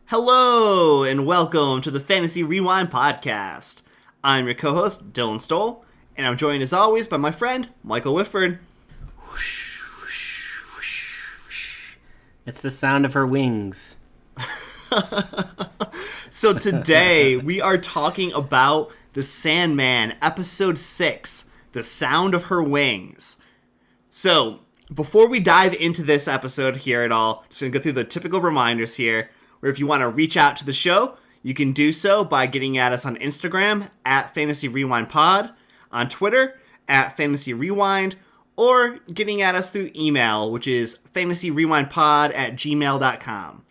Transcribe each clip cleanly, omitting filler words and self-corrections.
Hello, and welcome to the Fantasy Rewind podcast. I'm your co-host, Dylan Stoll, and I'm joined as always by my friend, Michael Whitford. It's the sound of her wings. So today, we are talking about the Sandman, episode 6, The Sound of Her Wings. So, before we dive into this episode here at all, just going to go through the typical reminders here, where if you want to reach out to the show, you can do so by getting at us on Instagram, at Fantasy Rewind Pod, on Twitter, at Fantasy Rewind, or getting at us through email, which is fantasyrewindpod@gmail.com.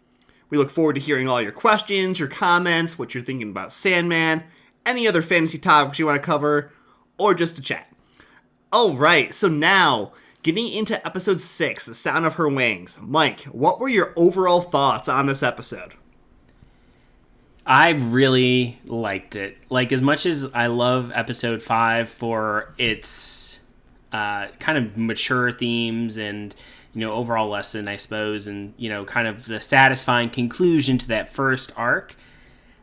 We look forward to hearing all your questions, your comments, what you're thinking about Sandman, any other fantasy topics you want to cover, or just to chat. Alright, so now, getting into episode 6, The Sound of Her Wings. Mike, what were your overall thoughts on this episode? I really liked it. Like, as much as I love episode 5 for its kind of mature themes and, overall lesson, I suppose, and, kind of the satisfying conclusion to that first arc,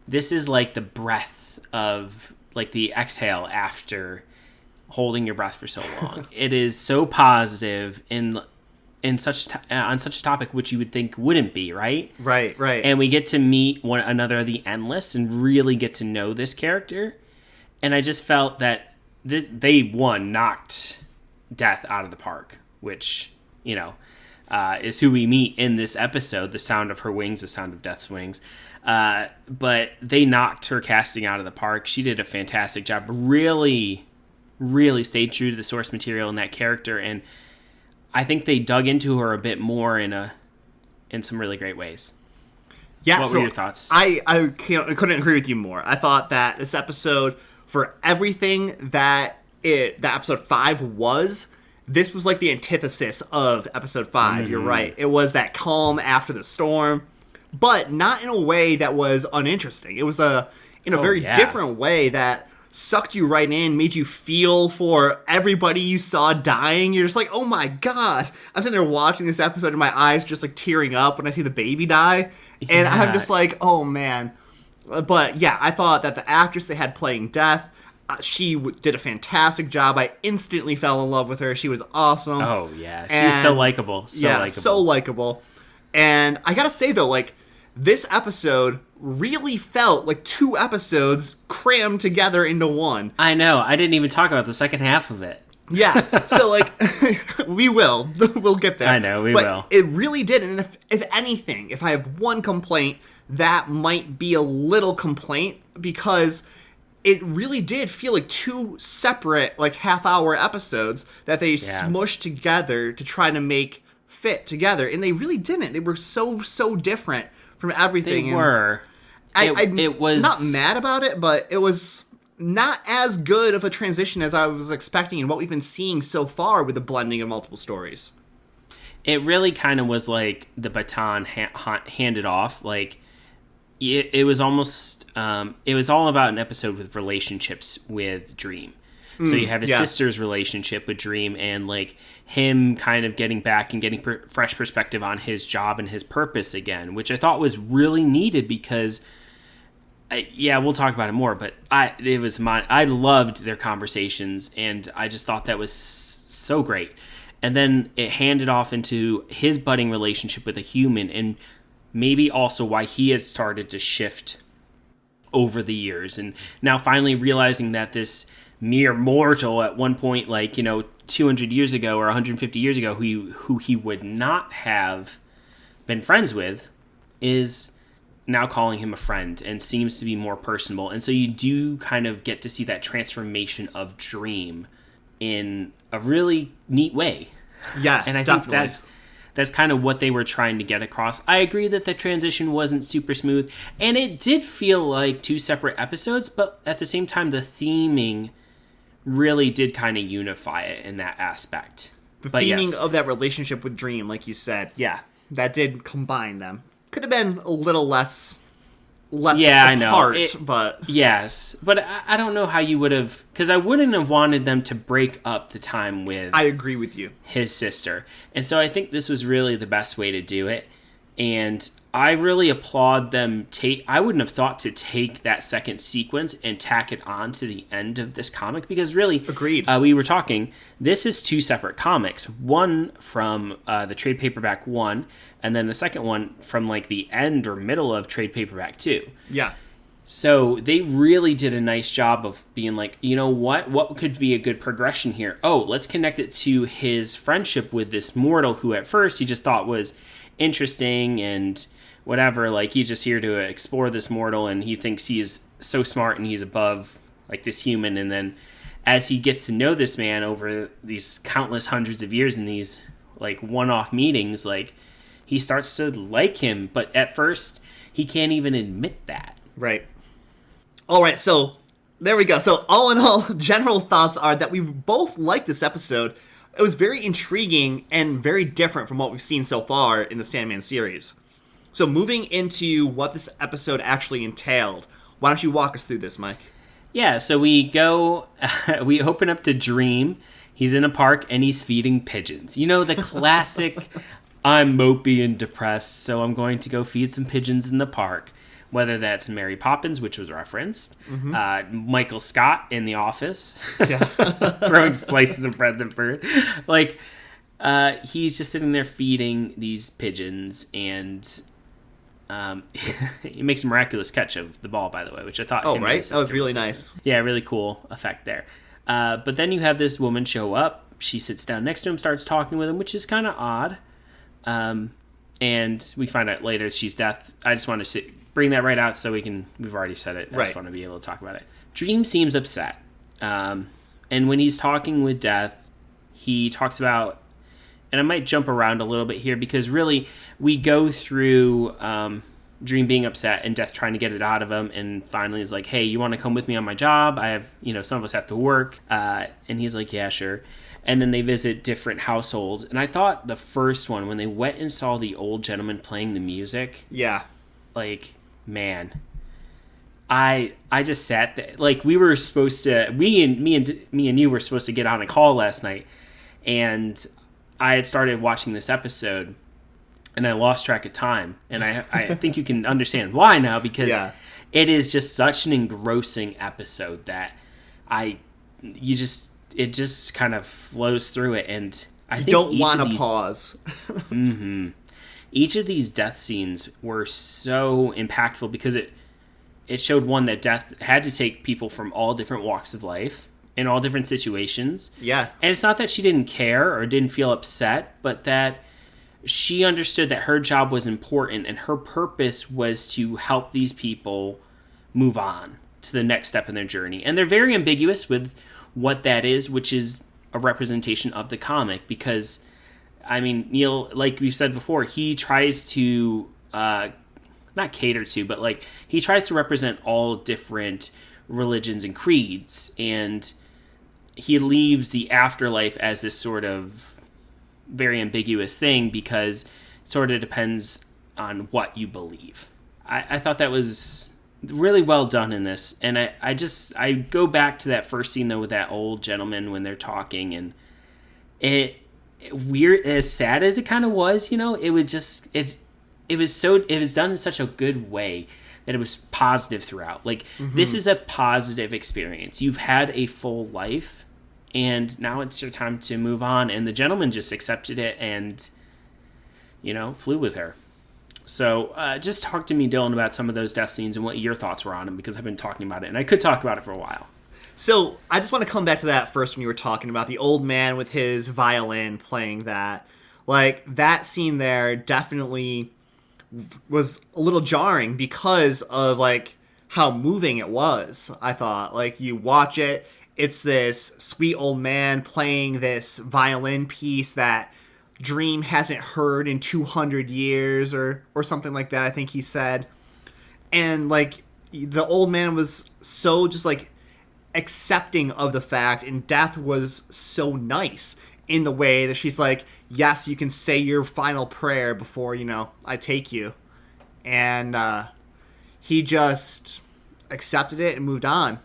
this is like the breath of, like, the exhale after holding your breath for so long. It is so positive on such a topic which you would think wouldn't be, right? Right. And we get to meet one another, the Endless, and really get to know this character. And I just felt that they knocked Death out of the park, which is who we meet in this episode, The Sound of Her Wings, The Sound of Death's Wings. But they knocked her casting out of the park. She did a fantastic job. Really stayed true to the source material in that character, and I think they dug into her a bit more in some really great ways. Yeah, what were your thoughts? I couldn't agree with you more. I thought that this episode, for everything that episode 5 was, this was like the antithesis of episode 5. Mm-hmm. You're right. It was that calm after the storm, but not in a way that was uninteresting. It was in a very different way that sucked you right in, made you feel for everybody you saw dying. You're just like, oh my god. I'm sitting there watching this episode and my eyes just like tearing up when I see the baby die. And I'm just like, oh man. But yeah, I thought that the actress they had playing Death, she did a fantastic job. I instantly fell in love with her. She was awesome. Oh yeah, she's so likable. So likable. And I gotta say though, like, this episode really felt like 2 episodes crammed together into one. I know. I didn't even talk about the second half of it. Yeah. So, like, we'll get there. I know, we will. It really did. And if anything, if I have one complaint, that might be a little complaint, because it really did feel like 2 separate, like, half-hour episodes that they smushed together to try to make fit together. And they really didn't. They were so different from everything. They were. It was not mad about it, but it was not as good of a transition as I was expecting and what we've been seeing so far with the blending of multiple stories. It really kind of was like the baton handed off. Like, it was almost, it was all about an episode with relationships with Dream. So you have his sister's relationship with Dream, and like him kind of getting back and getting fresh perspective on his job and his purpose again, which I thought was really needed because, we'll talk about it more. But I loved their conversations, and I just thought that was so great. And then it handed off into his budding relationship with a human, and maybe also why he had started to shift over the years, and now finally realizing that this mere mortal at one point, 200 years ago or 150 years ago, who he would not have been friends with, is now calling him a friend and seems to be more personable. And so you do kind of get to see that transformation of Dream in a really neat way. Yeah, and I definitely. think that's kind of what they were trying to get across. I agree that the transition wasn't super smooth, and it did feel like 2 separate episodes, but at the same time, the theming really did kind of unify it in that aspect. The theming of that relationship with Dream, like you said, that did combine them. Could have been a little less apart, I know. But yes, but I don't know how you would have, because I wouldn't have wanted them to break up the time with. I agree with you. His sister, and so I think this was really the best way to do it. And I really applaud them. I wouldn't have thought to take that second sequence and tack it on to the end of this comic, because really, Agreed. We were talking, this is two separate comics. One from the trade paperback 1, and then the second one from like the end or middle of trade paperback 2. Yeah. So they really did a nice job of being like, you know what could be a good progression here? Oh, let's connect it to his friendship with this mortal who at first he just thought was interesting and whatever. Like, he's just here to explore this mortal, and he thinks he is so smart and he's above like this human. And then as he gets to know this man over these countless hundreds of years in these like one-off meetings, like he starts to like him. But at first he can't even admit that. Right. All right, so there we go. So all in all, general thoughts are that we both liked this episode. It was very intriguing and very different from what we've seen so far in the Sandman series. So moving into what this episode actually entailed, why don't you walk us through this, Mike? Yeah, so we go, we open up to Dream. He's in a park and he's feeding pigeons. You know, the classic, I'm mopey and depressed, so I'm going to go feed some pigeons in the park. Whether that's Mary Poppins, which was referenced, Michael Scott in The Office, throwing slices of bread and fruit. Like, he's just sitting there feeding these pigeons, and he makes a miraculous catch of the ball, by the way, which I thought... Oh, right? That was really nice. Yeah, really cool effect there. But then you have this woman show up. She sits down next to him, starts talking with him, which is kind of odd. And we find out later she's Death. I just want to bring that right out so we've already said it. I just want to be able to talk about it. Dream seems upset. And when he's talking with Death, he talks about, and I might jump around a little bit here because really we go through Dream being upset and Death trying to get it out of him, and finally is like, hey, you want to come with me on my job? I have, some of us have to work. And he's like, yeah, sure. And then they visit different households. And I thought the first one, when they went and saw the old gentleman playing the music. Yeah. Like, man, I just sat there. Like, we were supposed to, me and you were supposed to get on a call last night, and I had started watching this episode, and I lost track of time. And I think you can understand why now, because it is just such an engrossing episode that it just kind of flows through it, and I think you don't want to pause. Each of these death scenes were so impactful because it showed, one, that Death had to take people from all different walks of life in all different situations. Yeah. And it's not that she didn't care or didn't feel upset, but that she understood that her job was important and her purpose was to help these people move on to the next step in their journey. And they're very ambiguous with what that is, which is a representation of the comic, because I mean, Neil, like we've said before, he tries to not cater to, but like he tries to represent all different religions and creeds, and he leaves the afterlife as this sort of very ambiguous thing because it sort of depends on what you believe. I thought that was really well done in this, and I go back to that first scene though with that old gentleman when they're talking, and it weird, as sad as it kind of was, it would just it was done in such a good way that it was positive throughout. Like, this is a positive experience. You've had a full life, and now it's your time to move on. And the gentleman just accepted it and flew with her. So just talk to me, Dylan, about some of those death scenes and what your thoughts were on them, because I've been talking about it, and I could talk about it for a while. So I just want to come back to that first when you were talking about the old man with his violin playing that. Like, that scene there definitely was a little jarring because of, like, how moving it was, I thought. Like, you watch it, it's this sweet old man playing this violin piece that Dream hasn't heard in 200 years or something like that, I think he said. And, like, the old man was so just, like, accepting of the fact, and Death was so nice in the way that she's like, yes, you can say your final prayer before I take you, and he just accepted it and moved on.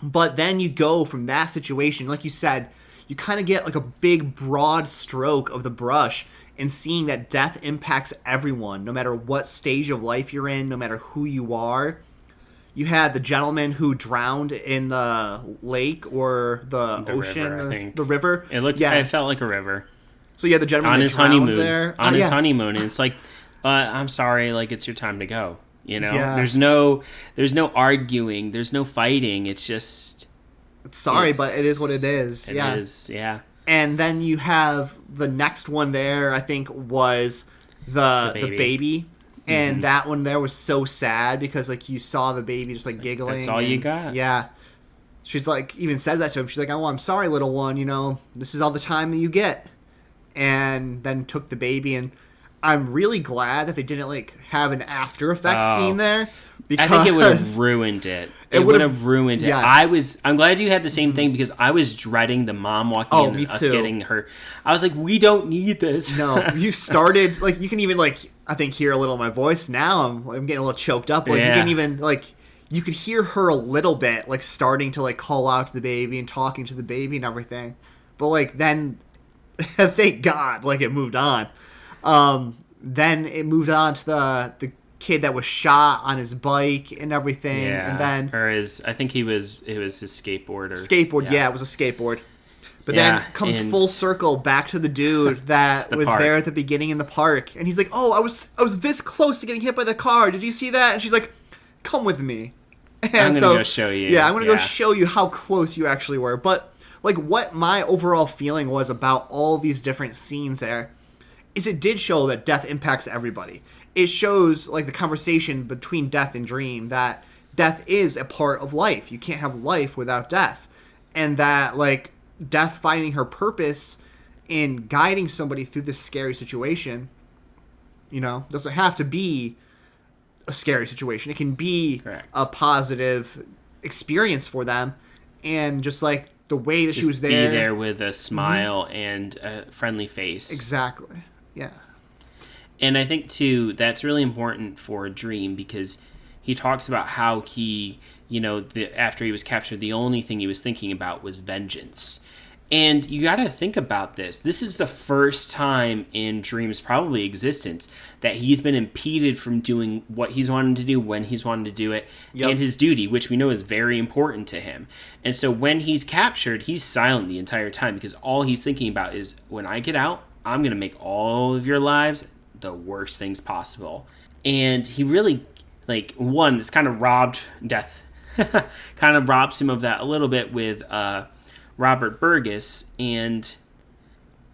But then you go from that situation, like you said, you you kind of get like a big broad stroke of the brush and seeing that death impacts everyone, no matter what stage of life you're in, no matter who you are. You had the gentleman who drowned in the lake or the ocean, river, I think. The river. It felt like a river. So yeah, the gentleman on that his drowned honeymoon. there. On his honeymoon, and it's like, I'm sorry, like it's your time to go. You know, Yeah. there's no arguing, there's no fighting. It's just Sorry, but it is what it is. It is, yeah. And then you have the next one there, I think, was the baby. And that one there was so sad because, like, you saw the baby just, like, giggling. That's all you got. Yeah. She's, like, even said that to him. She's like, oh, I'm sorry, little one. You know, this is all the time that you get. And then took the baby. And I'm really glad that they didn't, like, have an After Effects scene there. Because I think it would have ruined it. It would have ruined it. Yes. I'm glad you had the same thing because I was dreading the mom walking in me and us too. getting her. I was like, we don't need this. No, you started, like, you can even, like, I think hear a little of my voice now. I'm getting a little choked up. Like, you can even, like, you could hear her a little bit, like, starting to, like, call out to the baby and talking to the baby and everything. But, like, then, thank God, like, it moved on. Then it moved on to the kid that was shot on his bike and everything. Yeah, and then I think it was his skateboard. Yeah, it was a skateboard. But then comes full circle back to the dude that was park. there at the beginning in the park, and he's like, "Oh, I was this close to getting hit by the car. Did you see that?" And she's like, "Come with me." And I'm gonna go show you. Yeah, I'm gonna go show you how close you actually were. But like, what my overall feeling was about all these different scenes there is it did show that death impacts everybody. It shows like the conversation between death and dream that death is a part of life. You can't have life without death, and that like. Death finding her purpose in guiding somebody through this scary situation, you know, doesn't have to be a scary situation. It can be a positive experience for them, and just like the way that she was there, be there with a smile and a friendly face. Exactly. Yeah. And I think too that's really important for Dream because he talks about how he, you know, after he was captured, the only thing he was thinking about was vengeance. And you got to think about this. This is the first time in Dream's probably existence that he's been impeded from doing what he's wanted to do when he's wanted to do it, and his duty, which we know is very important to him. And so when he's captured, he's silent the entire time because all he's thinking about is, when I get out, I'm going to make all of your lives the worst things possible. And he really, like, one, it's kind of robbed Death, kind of robs him of that a little bit with Robert Burgess, and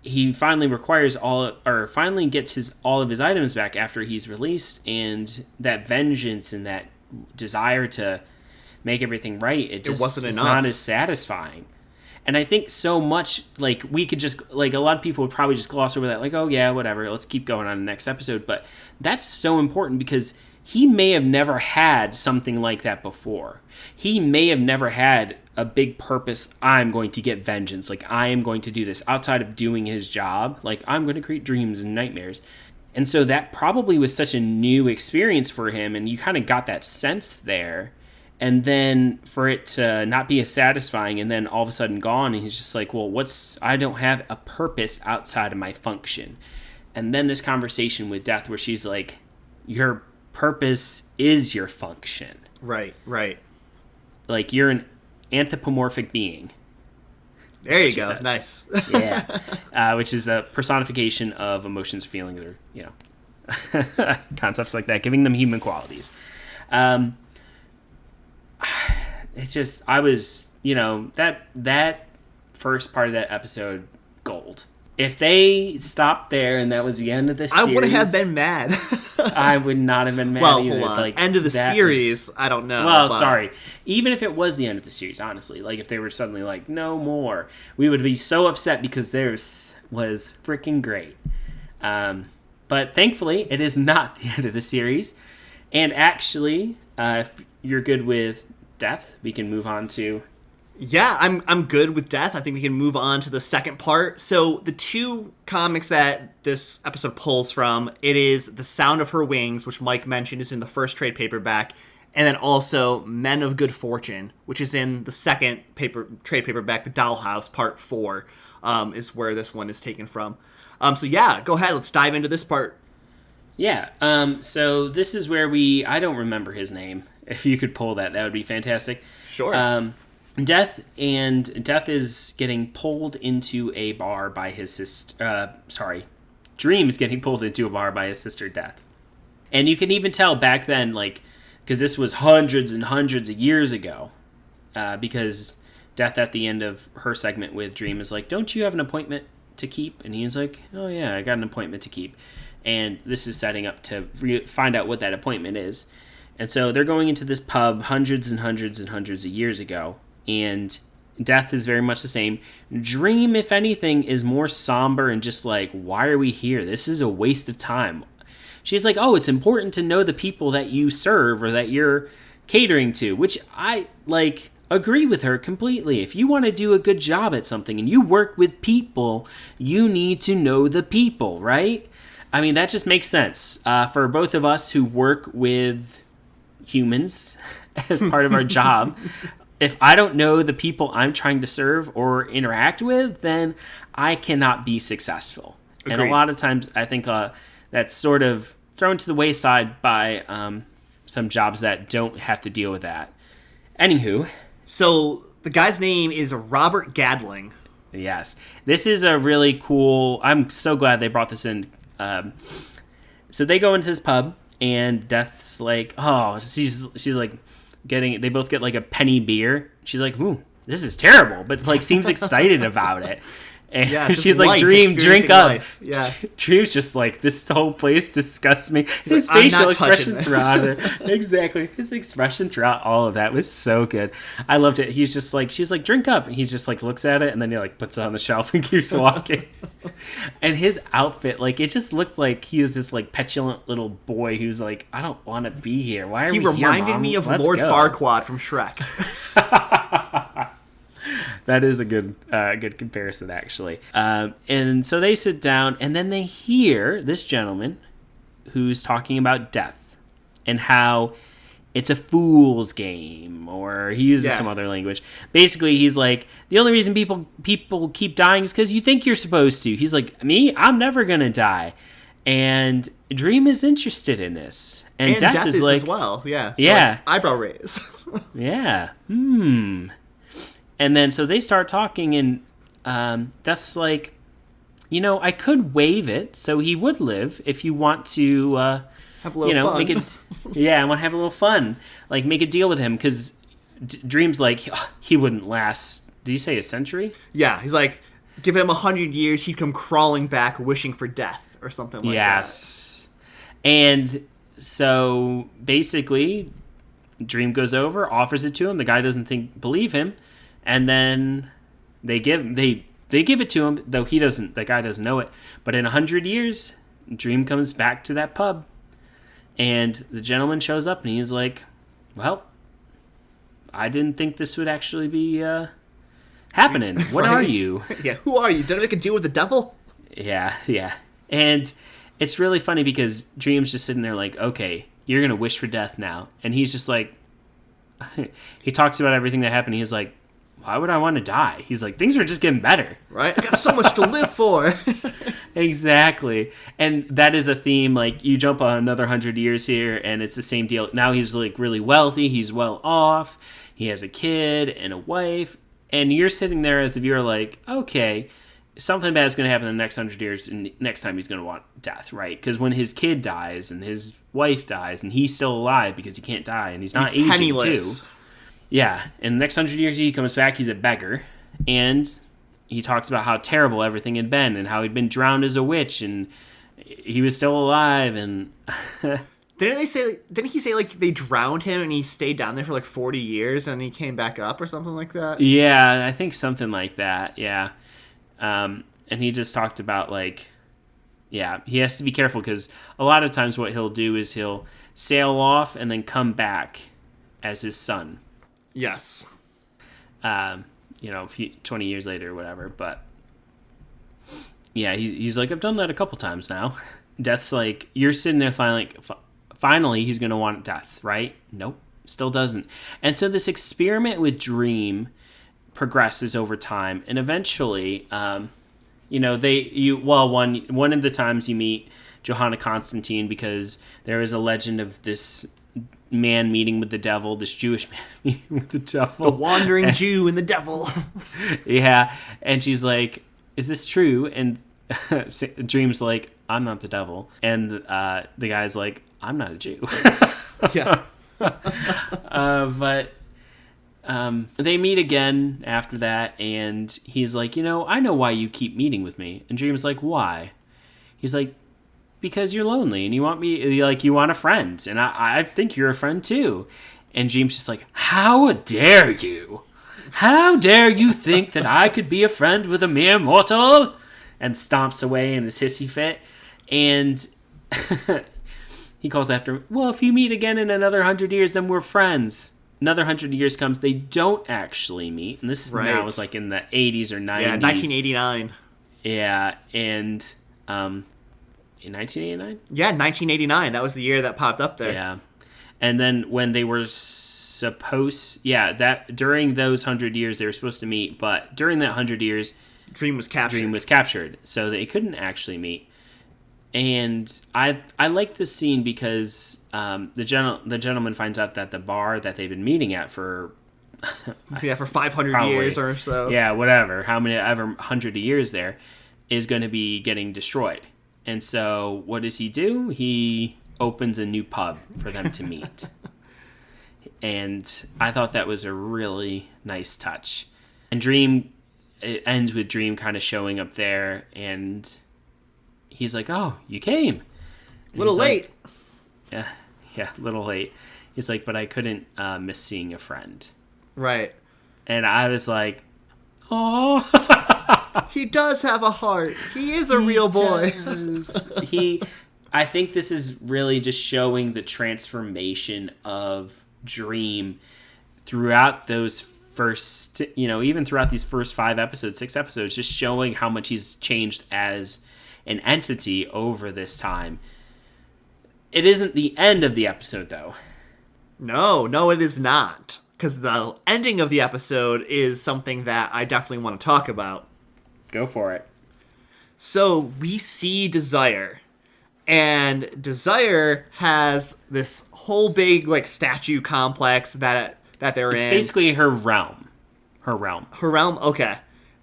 he finally finally gets all of his items back after he's released, and that vengeance and that desire to make everything right, it wasn't enough. It's not as satisfying. And I think so much, like, we could just, like, a lot of people would probably just gloss over that, like, oh yeah, whatever, let's keep going on the next episode, but that's so important because he may have never had something like that before. He may have never had a big purpose. I'm going to get vengeance. Like, I am going to do this outside of doing his job. Like, I'm going to create dreams and nightmares. And so that probably was such a new experience for him. And you kind of got that sense there. And then for it to not be as satisfying and then all of a sudden gone. And he's just like, well, I don't have a purpose outside of my function. And then this conversation with Death where she's like, your purpose is your function. Right. Like, you're an anthropomorphic being. There you go. Says. Nice. Yeah. Which is the personification of emotions, feelings, or, you know, concepts like that, giving them human qualities. It's just, I was, you know, that first part of that episode, gold. If they stopped there and that was the end of the series, I would have been mad. I would not have been mad either. Hold on. Like, end of the series, I don't know. Well, sorry. Even if it was the end of the series, honestly, like if they were suddenly like, no more, we would be so upset because theirs was freaking great. But thankfully, it is not the end of the series. And actually, if you're good with Death, we can move on to... Yeah, I'm good with Death. I think we can move on to the second part. So the two comics that this episode pulls from, it is The Sound of Her Wings, which Mike mentioned is in the first trade paperback, and then also Men of Good Fortune, which is in the second trade paperback, The Dollhouse, Part 4. is where this one is taken from. So yeah, go ahead. Let's dive into this part. Yeah. So this is where I don't remember his name. If you could pull that would be fantastic. Sure. Death is getting pulled into a bar by his sister. Dream is getting pulled into a bar by his sister Death. And you can even tell back then, like, because this was hundreds and hundreds of years ago, because Death at the end of her segment with Dream is like, don't you have an appointment to keep? And he's like, oh yeah, I got an appointment to keep. And this is setting up to find out what that appointment is. And so they're going into this pub hundreds and hundreds and hundreds of years ago. And Death is very much the same. Dream, if anything, is more somber and just like, why are we here? This is a waste of time. She's like, oh, it's important to know the people that you serve or that you're catering to, which I, like, agree with her completely. If you want to do a good job at something and you work with people, you need to know the people, right? I mean, that just makes sense for both of us who work with humans as part of our job. If I don't know the people I'm trying to serve or interact with, then I cannot be successful. Agreed. And a lot of times I think that's sort of thrown to the wayside by some jobs that don't have to deal with that. Anywho. So the guy's name is Robert Gadling. Yes. This is a really cool... I'm so glad they brought this in. So they go into this pub, and Death's like, oh, she's like they both get like a penny beer. She's like, ooh, this is terrible, but like seems excited about it. And yeah, she's like, Dream, drink up. Life. Yeah. Dream's just like, this whole place disgusts me. His facial expression throughout it. Exactly. His expression throughout all of that was so good. I loved it. He's just like, she's like, drink up. And he just like looks at it and then he like puts it on the shelf and keeps walking. And his outfit, like, it just looked like he was this like petulant little boy who's like, I don't want to be here. Why are we here, Mom? He reminded me of Lord Farquaad from Shrek. That is a good comparison, actually. And so they sit down, and then they hear this gentleman who's talking about death and how it's a fool's game, or he uses some other language. Basically, he's like, the only reason people keep dying is because you think you're supposed to. He's like, me? I'm never going to die. And Dream is interested in this. And Death is like... as well, yeah. Yeah. Like, eyebrow raise. Yeah. And then so they start talking, and Death's like, I could waive it so he would live if you want to, have a little fun. Make it. Yeah, I want to have a little fun, like make a deal with him because Dream's like he wouldn't last. Did you say a century? Yeah, he's like, give him 100 years, he'd come crawling back, wishing for death or something like that. Yes, and so basically, Dream goes over, offers it to him. The guy doesn't believe him. And then they give it to him, though the guy doesn't know it. But in 100 years, Dream comes back to that pub, and the gentleman shows up, and he's like, well, I didn't think this would actually be happening. What are you? Yeah, who are you? Did I make a deal with the devil? Yeah. And it's really funny because Dream's just sitting there like, okay, you're going to wish for death now. And he's just like, he talks about everything that happened. He's like, why would I want to die? He's like, things are just getting better. Right? I got so much to live for. Exactly. And that is a theme. Like, you jump on another 100 years here, and it's the same deal. Now he's, like, really wealthy. He's well off. He has a kid and a wife. And you're sitting there as the viewer like, okay, something bad is going to happen in the next 100 years, and next time he's going to want death, right? Because when his kid dies and his wife dies, and he's still alive because he can't die, and he's not aging penniless. Too. Yeah, in the next 100 years, he comes back, he's a beggar, and he talks about how terrible everything had been, and how he'd been drowned as a witch, and he was still alive, and... Didn't he say, like, they drowned him, and he stayed down there for, like, 40 years, and he came back up, or something like that? Yeah, I think something like that, yeah. And he just talked about, like, yeah, he has to be careful, because a lot of times what he'll do is he'll sail off and then come back as his son. Yes. 20 years later or whatever, but yeah, he's like, I've done that a couple times now. Death's like, you're sitting there finally he's going to want death, right? Nope, still doesn't. And so this experiment with Dream progresses over time, and eventually, one of the times you meet Johanna Constantine, because there is a legend of this man meeting with the devil, this Jewish man meeting with the devil. The wandering Jew and the devil. Yeah, and she's like, is this true? And Dream's like, I'm not the devil. And the guy's like, I'm not a Jew. Yeah. But they meet again after that, and he's like, I know why you keep meeting with me. And Dream's like, why? He's like, because you're lonely and you want me, like, you want a friend, and I think you're a friend too. And Dream's just like, how dare you? How dare you think that I could be a friend with a mere mortal? And stomps away in his hissy fit. And he calls after him, well, if you meet again in another 100 years, then we're friends. Another 100 years comes, they don't actually meet. And this is now was like in the 80s or 90s. Yeah, 1989. Yeah, and in 1989? Yeah, 1989. That was the year that popped up there. Yeah. And then when they were that during those 100 years they were supposed to meet, but during that 100 years Dream was captured. So they couldn't actually meet. And I like this scene because the gentleman finds out that the bar that they've been meeting at for for 500 years or so. Yeah, whatever. How many ever 100 years there is going to be getting destroyed. And so what does he do? He opens a new pub for them to meet. And I thought that was a really nice touch. And it ends with Dream kind of showing up there, and he's like, oh, you came. A little late. Like, yeah, a little late. He's like, but I couldn't miss seeing a friend. Right. And I was like, oh. He does have a heart. He is a real boy. I think this is really just showing the transformation of Dream throughout those first, even throughout these first 6 episodes, just showing how much he's changed as an entity over this time. It isn't the end of the episode, though. No, it is not. Because the ending of the episode is something that I definitely want to talk about. Go for it. So we see Desire. And Desire has this whole big statue complex that they're in. It's basically her realm. Her realm, okay.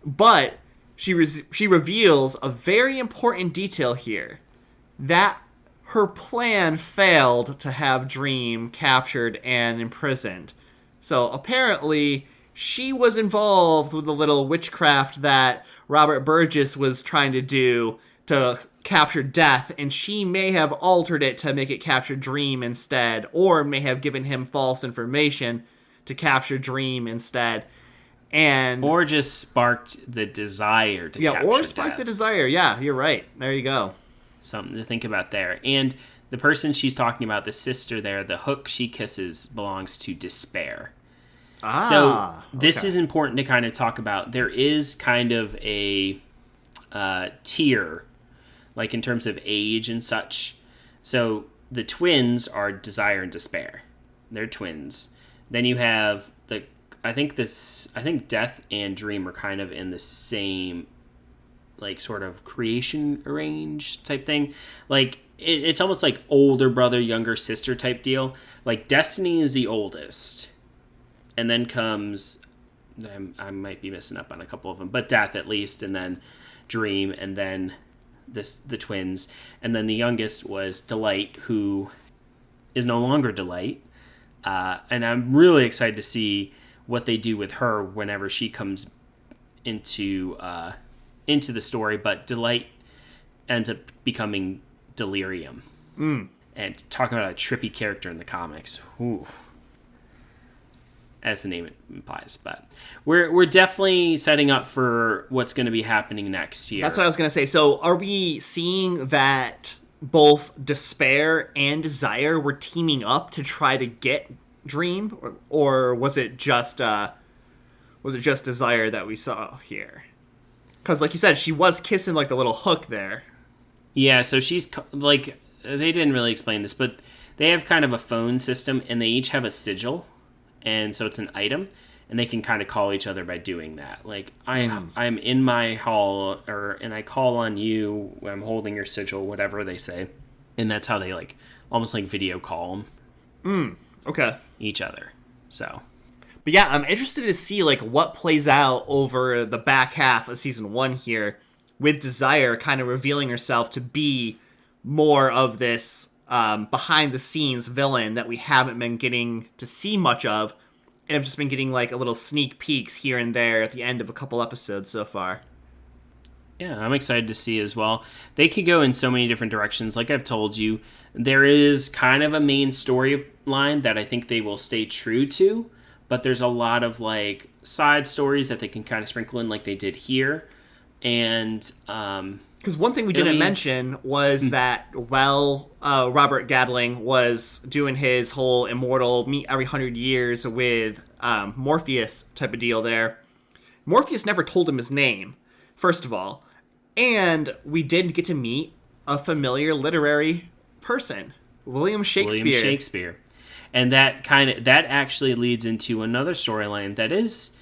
But she reveals a very important detail here. That her plan failed to have Dream captured and imprisoned. So apparently she was involved with the little witchcraft that Robert Burgess was trying to do to capture Death, and she may have altered it to make it capture Dream instead, or may have given him false information to capture Dream instead. Or just sparked the desire to capture or sparked Death. the desire. Yeah, you're right. There you go. Something to think about there. And the person she's talking about, the sister there, the hook she kisses belongs to Despair. So this is important to kind of talk about. There is kind of a tier, like in terms of age and such. So the twins are Desire and Despair. They're twins. Then you have I think Death and Dream are kind of in the same, sort of creation range type thing. It's almost like older brother, younger sister type deal. Destiny is the oldest. And then comes, I might be messing up on a couple of them, but Death at least, and then Dream, and then the twins. And then the youngest was Delight, who is no longer Delight. And I'm really excited to see what they do with her whenever she comes into the story. But Delight ends up becoming Delirium. And talk about a trippy character in the comics. Ooh. As the name implies, but we're definitely setting up for what's going to be happening next year. That's what I was going to say. So are we seeing that both Despair and Desire were teaming up to try to get Dream, or was it just Desire that we saw here? Because like you said, she was kissing the little hook there. Yeah, so she's they didn't really explain this, but they have kind of a phone system, and they each have a sigil. And so it's an item, and they can kind of call each other by doing that. Like I'm in my hall, and I call on you. I'm holding your sigil, whatever they say, and that's how they like almost like video call them. Okay. Each other. So. But yeah, I'm interested to see like what plays out over the back half of season 1 here, with Desire kind of revealing herself to be more of this behind the scenes villain that we haven't been getting to see much of, and have just been getting like a little sneak peeks here and there at the end of a couple episodes so far. Yeah, I'm excited to see as well. They could go in so many different directions. Like I've told you, there is kind of a main storyline that I think they will stay true to, but there's a lot of like side stories that they can kind of sprinkle in like they did here. And because one thing we didn't mention was that while Robert Gatling was doing his whole immortal meet every 100 years with Morpheus type of deal there, Morpheus never told him his name, first of all. And we did get to meet a familiar literary person, William Shakespeare. And that actually leads into another storyline that is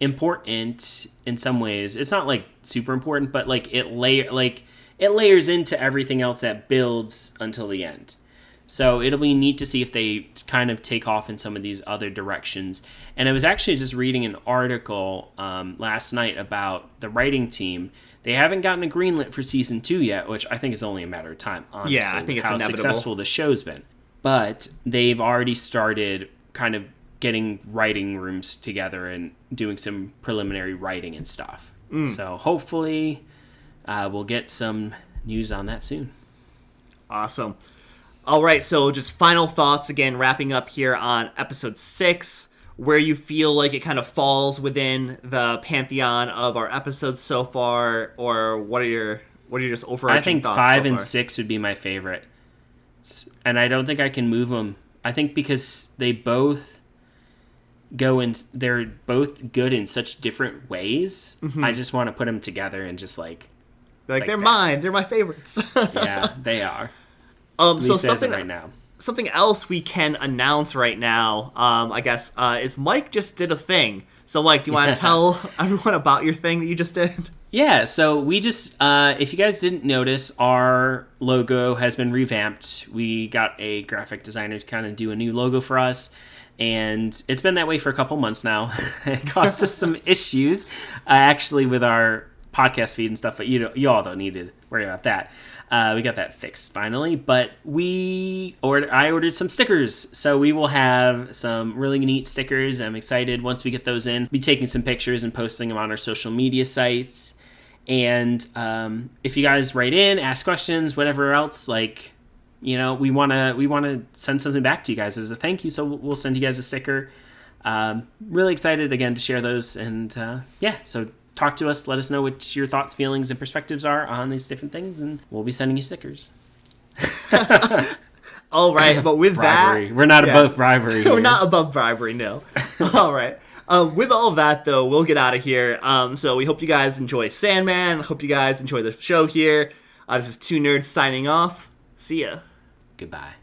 important in some ways. It's not like super important, but like it layers into everything else that builds until the end. So it'll be neat to see if they kind of take off in some of these other directions. And I was actually just reading an article last night about the writing team. They haven't gotten a greenlit for season 2 yet, which I think is only a matter of time, honestly. Yeah, I think it's how inevitable. Successful the show's been. But they've already started kind of getting writing rooms together and doing some preliminary writing and stuff. So hopefully we'll get some news on that soon. Awesome. All right, so just final thoughts again, wrapping up here on episode 6, where you feel like it kind of falls within the pantheon of our episodes so far, or what are your just overarching thoughts? I think 5 so and far? 6 would be my favorite. And I don't think I can move them. I think because they both they're both good in such different ways. I just want to put them together and just like they're that. Mine. They're my favorites. Yeah, they are. So something right now. Something else we can announce right now, I guess, is Mike just did a thing. So, Mike, do you want to tell everyone about your thing that you just did? Yeah, so we just, if you guys didn't notice, our logo has been revamped. We got a graphic designer to kind of do a new logo for us, and it's been that way for a couple months now. It caused us some issues, actually, with our podcast feed and stuff, but you all don't need to worry about that. We got that fixed finally, but I ordered some stickers, so we will have some really neat stickers. I'm excited once we get those in. Be taking some pictures and posting them on our social media sites. And if you guys write in, ask questions, whatever else, like, we want to send something back to you guys as a thank you. So we'll send you guys a sticker. Really excited again to share those, and so. Talk to us. Let us know what your thoughts, feelings, and perspectives are on these different things, and we'll be sending you stickers. All right, but with bribery. that... We're not above bribery here. We're not above bribery, no. All right. With all that, though, we'll get out of here. So we hope you guys enjoy Sandman. Hope you guys enjoy the show here. This is Two Nerds signing off. See ya. Goodbye.